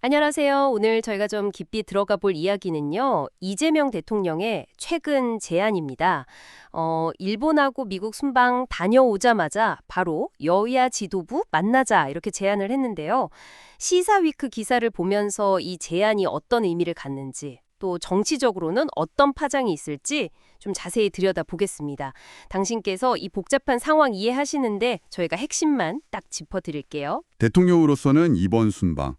안녕하세요. 오늘 저희가 좀 깊이 들어가 볼 이야기는요. 이재명 대통령의 최근 제안입니다. 일본하고 미국 순방 다녀오자마자 바로 여야 지도부 만나자 이렇게 제안을 했는데요. 시사위크 기사를 보면서 이 제안이 어떤 의미를 갖는지 또 정치적으로는 어떤 파장이 있을지 좀 자세히 들여다보겠습니다. 당신께서 이 복잡한 상황 이해하시는데 저희가 핵심만 딱 짚어드릴게요. 대통령으로서는 이번 순방,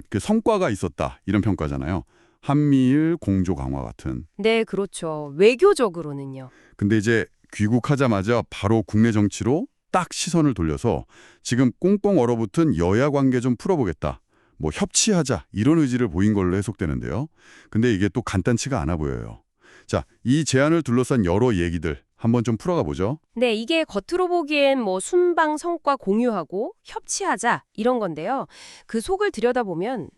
그 성과가 있었다 이런 평가잖아요. 한미일 공조 강화 같은. 네, 그렇죠. 외교적으로는요. 근데 이제 귀국하자마자 바로 국내 정치로 딱 시선을 돌려서 지금 꽁꽁 얼어붙은 여야 관계 좀 풀어보겠다. 뭐 협치하자 이런 의지를 보인 걸로 해석되는데요. 근데 이게 또 간단치가 않아 보여요. 자, 이 제안을 둘러싼 여러 얘기들 한번 좀 풀어가 보죠. 네, 이게 겉으로 보기엔 뭐 순방 성과 공유하고 협치하자 이런 건데요. 그 속을 들여다보면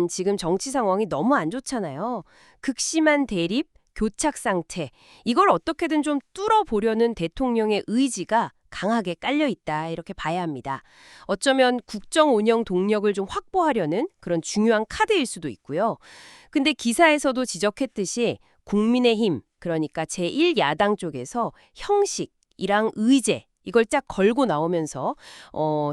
지금 정치 상황이 너무 안 좋잖아요. 극심한 대립, 교착 상태. 이걸 어떻게든 좀 뚫어보려는 대통령의 의지가 강하게 깔려 있다 이렇게 봐야 합니다. 어쩌면 국정 운영 동력을 좀 확보하려는 그런 중요한 카드일 수도 있고요. 근데 기사에서도 지적했듯이 국민의힘, 그러니까 제1야당 쪽에서 형식이랑 의제 이걸 쫙 걸고 나오면서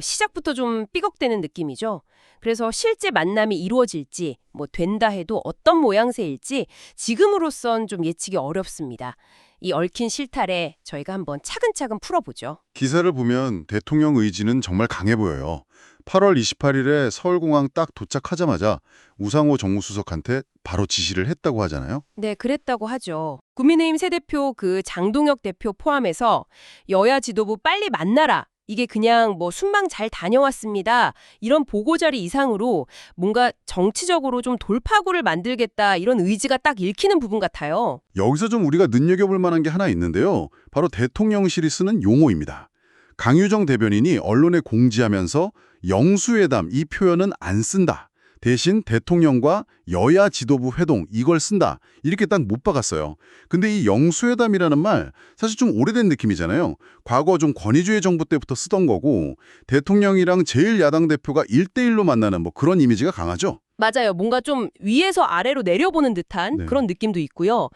시작부터 좀 삐걱대는 느낌이죠. 그래서 실제 만남이 이루어질지 뭐 된다 해도 어떤 모양새일지 지금으로선 좀 예측이 어렵습니다. 이 얽힌 실타래 저희가 한번 차근차근 풀어보죠. 기사를 보면 대통령 의지는 정말 강해 보여요. 8월 28일에 서울공항 딱 도착하자마자 우상호 정무수석한테 바로 지시를 했다고 하잖아요. 네, 그랬다고 하죠. 국민의힘 새 대표 그 장동혁 대표 포함해서 여야 지도부 빨리 만나라. 이게 그냥 뭐 순방 잘 다녀왔습니다. 이런 보고자리 이상으로 뭔가 정치적으로 좀 돌파구를 만들겠다 이런 의지가 딱 읽히는 부분 같아요. 여기서 좀 우리가 눈여겨볼 만한 게 하나 있는데요. 바로 대통령실이 쓰는 용어입니다. 강유정 대변인이 언론에 공지하면서 영수회담 이 표현은 안 쓴다. 대신 대통령과 여야 지도부 회동 이걸 쓴다. 이렇게 딱 못 박았어요. 근데 이 영수회담이라는 말 사실 좀 오래된 느낌이잖아요. 과거 좀 권위주의 정부 때부터 쓰던 거고 대통령이랑 제1야당 대표가 1대1로 만나는 뭐 그런 이미지가 강하죠. 맞아요. 뭔가 좀 위에서 아래로 내려보는 듯한 네. 그런 느낌도 있고요.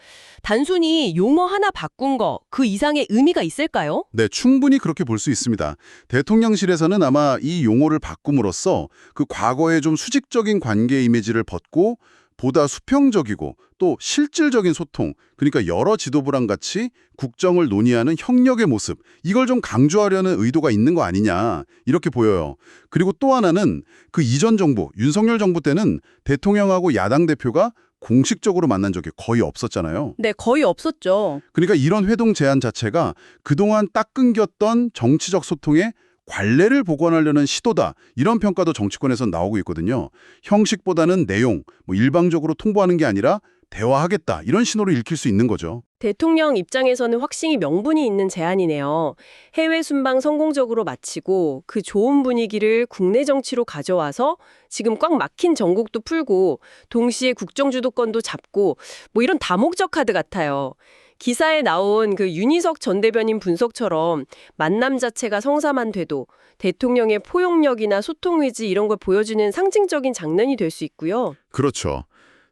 단순히 용어 하나 바꾼 거 그 이상의 의미가 있을까요? 네, 충분히 그렇게 볼 수 있습니다. 대통령실에서는 아마 이 용어를 바꿈으로써 그 과거의 좀 수직적인 관계 이미지를 벗고 보다 수평적이고 또 실질적인 소통, 그러니까 여러 지도부랑 같이 국정을 논의하는 협력의 모습, 이걸 좀 강조하려는 의도가 있는 거 아니냐, 이렇게 보여요. 그리고 또 하나는 그 이전 정부, 윤석열 정부 때는 대통령하고 야당 대표가 공식적으로 만난 적이 거의 없었잖아요. 네, 거의 없었죠. 그러니까 이런 회동 제안 자체가 그동안 딱 끊겼던 정치적 소통의 관례를 복원하려는 시도다. 이런 평가도 정치권에서 나오고 있거든요. 형식보다는 내용, 뭐 일방적으로 통보하는 게 아니라 대화하겠다. 이런 신호를 읽힐 수 있는 거죠. 대통령 입장에서는 확신이 명분이 있는 제안이네요. 해외 순방 성공적으로 마치고 그 좋은 분위기를 국내 정치로 가져와서 지금 꽉 막힌 전국도 풀고 동시에 국정 주도권도 잡고 뭐 이런 다목적 카드 같아요. 기사에 나온 그 윤희석 전 대변인 분석처럼 만남 자체가 성사만 돼도 대통령의 포용력이나 소통 의지 이런 걸 보여주는 상징적인 장면이 될 수 있고요. 그렇죠.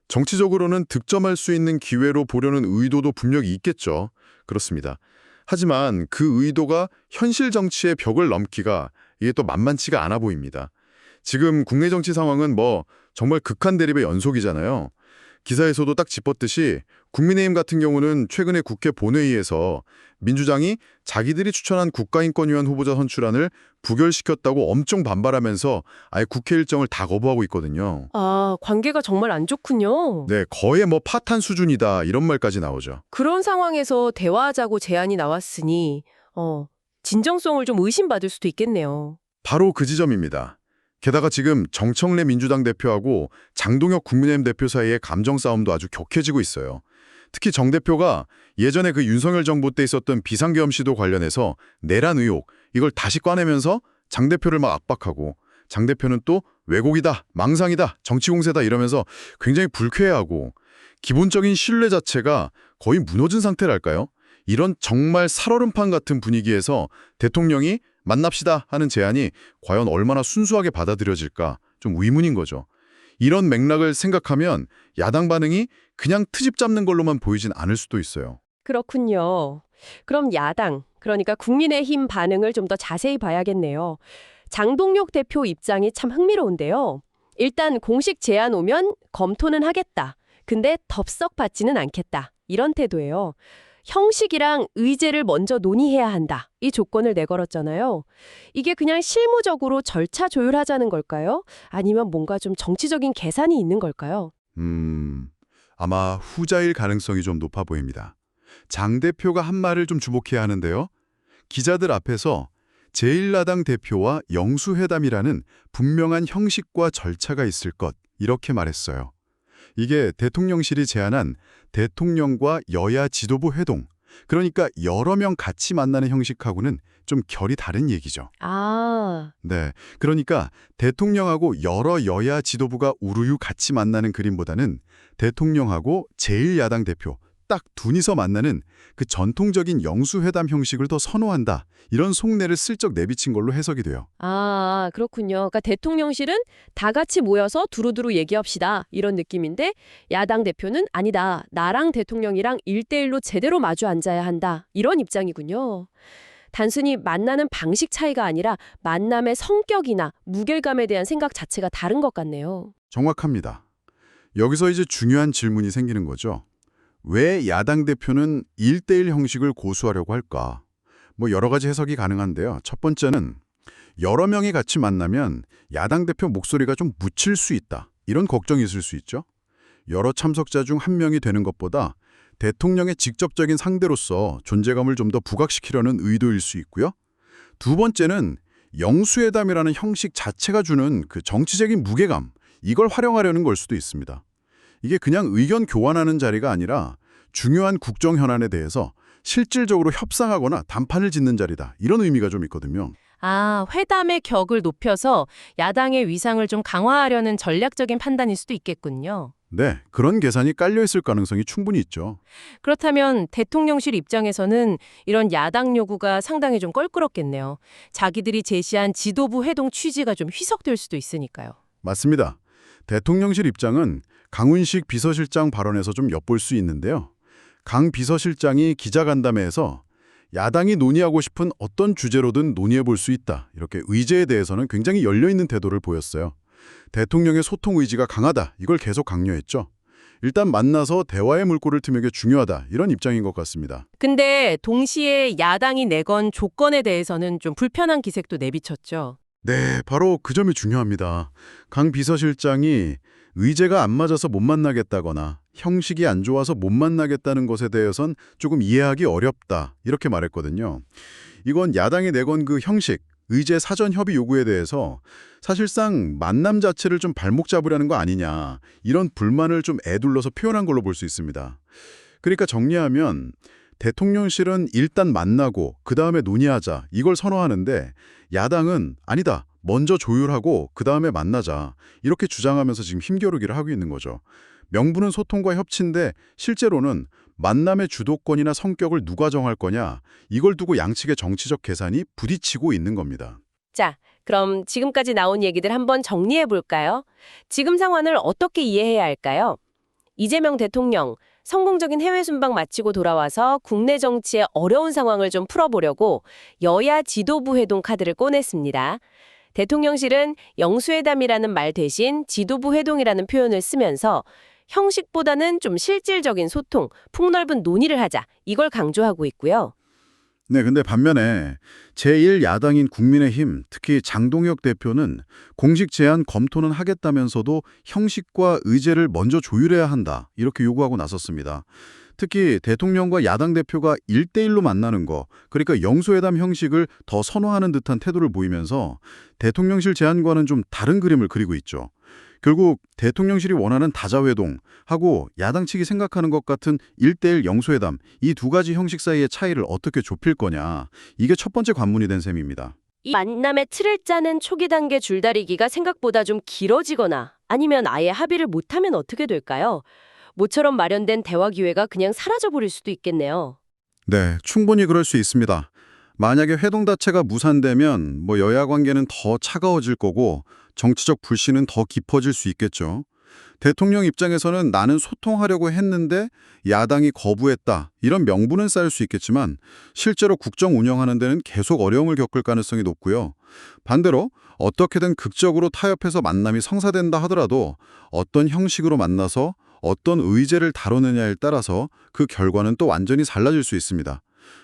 정치적으로는 득점할 수 있는 기회로 보려는 의도도 분명히 있겠죠. 그렇습니다. 하지만 그 의도가 현실 정치의 벽을 넘기가 이게 또 만만치가 않아 보입니다. 지금 국내 정치 상황은 뭐 정말 극한 대립의 연속이잖아요. 기사에서도 딱 짚었듯이 국민의힘 같은 경우는 최근에 국회 본회의에서 민주당이 자기들이 추천한 국가인권위원 후보자 선출안을 부결시켰다고 엄청 반발하면서 아예 국회 일정을 다 거부하고 있거든요. 아, 관계가 정말 안 좋군요. 네, 거의 뭐 파탄 수준이다 이런 말까지 나오죠. 그런 상황에서 대화하자고 제안이 나왔으니 진정성을 좀 의심받을 수도 있겠네요. 바로 그 지점입니다. 게다가 지금 정청래 민주당 대표하고 장동혁 국민의힘 대표 사이의 감정 싸움도 아주 격해지고 있어요. 특히 정 대표가 예전에 그 윤석열 정부 때 있었던 비상계엄 시도 관련해서 내란 의혹 이걸 다시 꺼내면서 장 대표를 막 압박하고 장 대표는 또 왜곡이다, 망상이다, 정치 공세다 이러면서 굉장히 불쾌해하고 기본적인 신뢰 자체가 거의 무너진 상태랄까요? 이런 정말 살얼음판 같은 분위기에서 대통령이 만납시다 하는 제안이 과연 얼마나 순수하게 받아들여질까 좀 의문인 거죠. 이런 맥락을 생각하면 야당 반응이 그냥 트집 잡는 걸로만 보이진 않을 수도 있어요. 그렇군요. 그럼 야당, 그러니까 국민의힘 반응을 좀 더 자세히 봐야겠네요. 장동혁 대표 입장이 참 흥미로운데요. 일단 공식 제안 오면 검토는 하겠다. 근데 덥석 받지는 않겠다. 이런 태도예요. 형식이랑 의제를 먼저 논의해야 한다. 이 조건을 내걸었잖아요. 이게 그냥 실무적으로 절차 조율하자는 걸까요? 아니면 뭔가 좀 정치적인 계산이 있는 걸까요? 아마 후자일 가능성이 좀 높아 보입니다. 장 대표가 한 말을 좀 주목해야 하는데요. 기자들 앞에서 제1야당 대표와 영수회담이라는 분명한 형식과 절차가 있을 것, 이렇게 말했어요. 이게 대통령실이 제안한 대통령과 여야 지도부 회동, 그러니까 여러 명 같이 만나는 형식하고는 좀 결이 다른 얘기죠. 아, 네, 그러니까 대통령하고 여러 여야 지도부가 우르르 같이 만나는 그림보다는 대통령하고 제1야당 대표 딱 둘이서 만나는 그 전통적인 영수회담 형식을 더 선호한다. 이런 속내를 슬쩍 내비친 걸로 해석이 돼요. 그렇군요. 그러니까 대통령실은 다 같이 모여서 두루두루 얘기합시다. 이런 느낌인데 야당 대표는 아니다. 나랑 대통령이랑 1대1로 제대로 마주 앉아야 한다. 이런 입장이군요. 단순히 만나는 방식 차이가 아니라 만남의 성격이나 무게감에 대한 생각 자체가 다른 것 같네요. 정확합니다. 여기서 이제 중요한 질문이 생기는 거죠. 왜 야당 대표는 1대1 형식을 고수하려고 할까? 뭐 여러 가지 해석이 가능한데요. 첫 번째는 여러 명이 같이 만나면 야당 대표 목소리가 좀 묻힐 수 있다. 이런 걱정이 있을 수 있죠. 여러 참석자 중 한 명이 되는 것보다 대통령의 직접적인 상대로서 존재감을 좀 더 부각시키려는 의도일 수 있고요. 두 번째는 영수회담이라는 형식 자체가 주는 그 정치적인 무게감, 이걸 활용하려는 걸 수도 있습니다. 이게 그냥 의견 교환하는 자리가 아니라 중요한 국정 현안에 대해서 실질적으로 협상하거나 담판을 짓는 자리다. 이런 의미가 좀 있거든요. 회담의 격을 높여서 야당의 위상을 좀 강화하려는 전략적인 판단일 수도 있겠군요. 네, 그런 계산이 깔려있을 가능성이 충분히 있죠. 그렇다면 대통령실 입장에서는 이런 야당 요구가 상당히 좀 껄끄럽겠네요. 자기들이 제시한 지도부 회동 취지가 좀 희석될 수도 있으니까요. 맞습니다. 대통령실 입장은 강훈식 비서실장 발언에서 좀 엿볼 수 있는데요. 강 비서실장이 기자간담회에서 야당이 논의하고 싶은 어떤 주제로든 논의해 볼 수 있다. 이렇게 의제에 대해서는 굉장히 열려있는 태도를 보였어요. 대통령의 소통 의지가 강하다. 이걸 계속 강조했죠. 일단 만나서 대화의 물꼬를 트는 게 중요하다. 이런 입장인 것 같습니다. 근데 동시에 야당이 내건 조건에 대해서는 좀 불편한 기색도 내비쳤죠. 네, 바로 그 점이 중요합니다. 강 비서실장이 의제가 안 맞아서 못 만나겠다거나 형식이 안 좋아서 못 만나겠다는 것에 대해선 조금 이해하기 어렵다. 이렇게 말했거든요. 이건 야당이 내건 그 형식, 의제 사전 협의 요구에 대해서 사실상 만남 자체를 좀 발목 잡으려는 거 아니냐. 이런 불만을 좀 애둘러서 표현한 걸로 볼 수 있습니다. 그러니까 정리하면 대통령실은 일단 만나고 그다음에 논의하자. 이걸 선호하는데 야당은 아니다. 먼저 조율하고 그다음에 만나자. 이렇게 주장하면서 지금 힘겨루기를 하고 있는 거죠. 명분은 소통과 협치인데 실제로는 만남의 주도권이나 성격을 누가 정할 거냐. 이걸 두고 양측의 정치적 계산이 부딪히고 있는 겁니다. 자, 그럼 지금까지 나온 얘기들 한번 정리해 볼까요? 지금 상황을 어떻게 이해해야 할까요? 이재명 대통령, 성공적인 해외 순방 마치고 돌아와서 국내 정치의 어려운 상황을 좀 풀어보려고 여야 지도부 회동 카드를 꺼냈습니다. 대통령실은 영수회담이라는 말 대신 지도부 회동이라는 표현을 쓰면서 형식보다는 좀 실질적인 소통, 폭넓은 논의를 하자, 이걸 강조하고 있고요. 네, 근데 반면에 제1야당인 국민의힘, 특히 장동혁 대표는 공식 제안 검토는 하겠다면서도 형식과 의제를 먼저 조율해야 한다. 이렇게 요구하고 나섰습니다. 특히 대통령과 야당 대표가 1대1로 만나는 거, 그러니까 영수회담 형식을 더 선호하는 듯한 태도를 보이면서 대통령실 제안과는 좀 다른 그림을 그리고 있죠. 결국 대통령실이 원하는 다자회동하고 야당 측이 생각하는 것 같은 1대1 영수회담, 이 두 가지 형식 사이의 차이를 어떻게 좁힐 거냐, 이게 첫 번째 관문이 된 셈입니다. 이 만남의 틀을 짜는 초기 단계 줄다리기가 생각보다 좀 길어지거나 아니면 아예 합의를 못하면 어떻게 될까요? 모처럼 마련된 대화 기회가 그냥 사라져버릴 수도 있겠네요. 네, 충분히 그럴 수 있습니다. 만약에 회동 자체가 무산되면 여야 관계는 더 차가워질 거고 정치적 불신은 더 깊어질 수 있겠죠. 대통령 입장에서는 나는 소통하려고 했는데 야당이 거부했다. 이런 명분은 쌓일 수 있겠지만 실제로 국정 운영하는 데는 계속 어려움을 겪을 가능성이 높고요. 반대로 어떻게든 극적으로 타협해서 만남이 성사된다 하더라도 어떤 형식으로 만나서 어떤 의제를 다루느냐에 따라서 그 결과는 또 완전히 달라질 수 있습니다.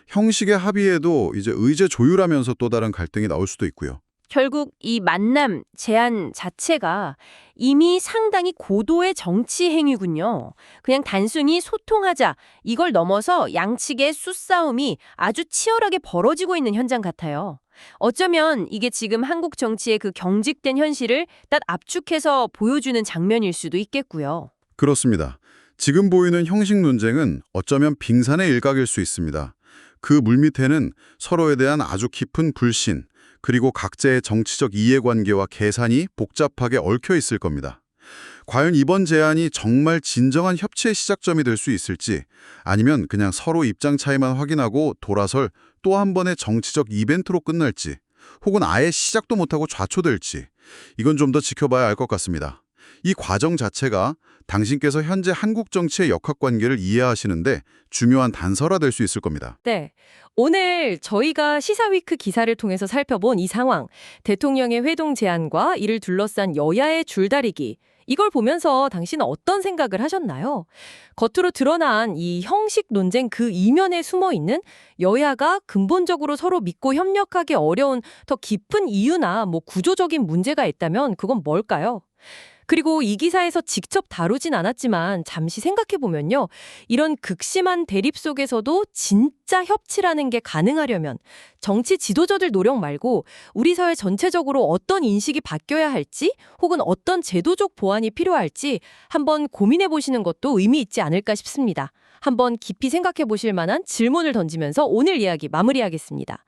형식의 합의에도 이제 의제 조율하면서 또 다른 갈등이 나올 수도 있고요. 결국 이 만남 제안 자체가 이미 상당히 고도의 정치 행위군요. 그냥 단순히 소통하자 이걸 넘어서 양측의 수싸움이 아주 치열하게 벌어지고 있는 현장 같아요. 어쩌면 이게 지금 한국 정치의 그 경직된 현실을 딱 압축해서 보여주는 장면일 수도 있겠고요. 그렇습니다. 지금 보이는 형식 논쟁은 어쩌면 빙산의 일각일 수 있습니다. 그 물밑에는 서로에 대한 아주 깊은 불신, 그리고 각자의 정치적 이해관계와 계산이 복잡하게 얽혀 있을 겁니다. 과연 이번 제안이 정말 진정한 협치의 시작점이 될 수 있을지, 아니면 그냥 서로 입장 차이만 확인하고 돌아설 또 한 번의 정치적 이벤트로 끝날지, 혹은 아예 시작도 못하고 좌초될지, 이건 좀 더 지켜봐야 알 것 같습니다. 이 과정 자체가 당신께서 현재 한국 정치의 역학관계를 이해하시는데 중요한 단서라 될 수 있을 겁니다. 네. 오늘 저희가 시사위크 기사를 통해서 살펴본 이 상황, 대통령의 회동 제안과 이를 둘러싼 여야의 줄다리기, 이걸 보면서 당신은 어떤 생각을 하셨나요? 겉으로 드러난 이 형식 논쟁 그 이면에 숨어 있는 여야가 근본적으로 서로 믿고 협력하기 어려운 더 깊은 이유나 구조적인 문제가 있다면 그건 뭘까요? 그리고 이 기사에서 직접 다루진 않았지만 잠시 생각해보면요. 이런 극심한 대립 속에서도 진짜 협치라는 게 가능하려면 정치 지도자들 노력 말고 우리 사회 전체적으로 어떤 인식이 바뀌어야 할지 혹은 어떤 제도적 보완이 필요할지 한번 고민해보시는 것도 의미 있지 않을까 싶습니다. 한번 깊이 생각해보실 만한 질문을 던지면서 오늘 이야기 마무리하겠습니다.